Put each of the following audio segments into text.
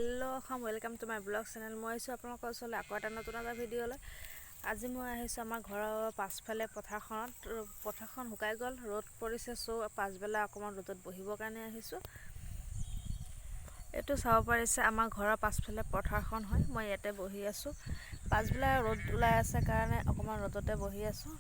Hello welcome to my blog channel. मैं आपलोक ओसरले आको एटा नतुन एटा भिडिओ। आज मैं आम घर पाछफाले पथारखन हुकाई गल, र'द परिसे। सो पाछबेला अकमान र'दत बहिबर कारणे आहिसो। एटु चाब पारिसे आमार घৰৰ पाछफाले पथारखन হয়। मैं याते बहि आसो। पाछबेला र'द उलाई आछे कारणे अकमान र'दते बहि आसो।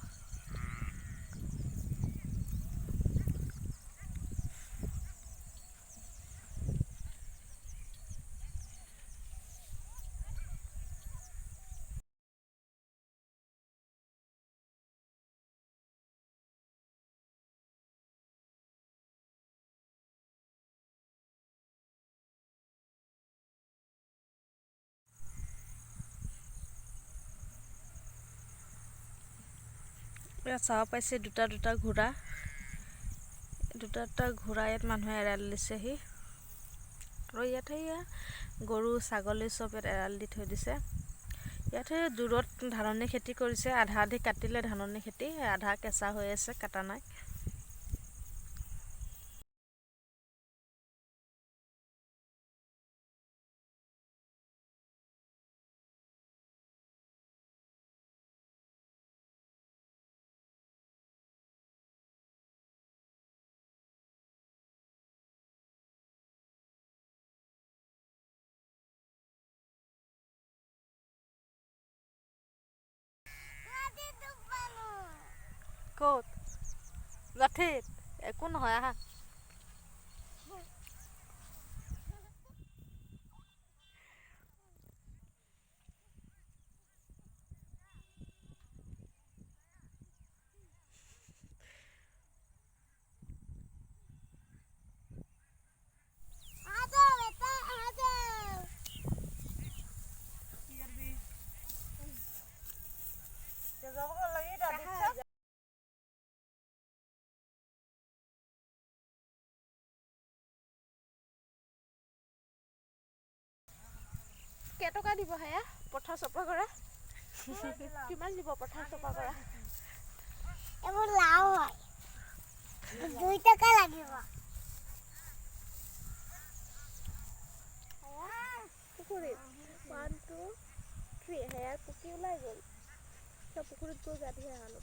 चाब पाइसे दुटा घोड़ा, दुटा घोड़ा यात मानुहे एराल दिसेहि। और इयाते गरु छागली सब यात एराल दि थৈ दिसे। इयाते दूरत धाननि खेति करिसे। आधा आधि काटिले धाननि खेति, आधा केঁচা হৈ আছে, काटा নাই। ক'ত গাঠিত একো নহয়, আহা। কেটকা দিব হেয়া পথাৰ চপা কৰা? কিমান দিব পথাৰ চপা কৰা? এবোৰ লাও হয়, 2 টকা লাগিব। পুখুৰীত 1 2 3 হেয়াৰ পুকি ওলাই গ'ল। চব পুখুৰীত গৈ গা ধুই আহালো।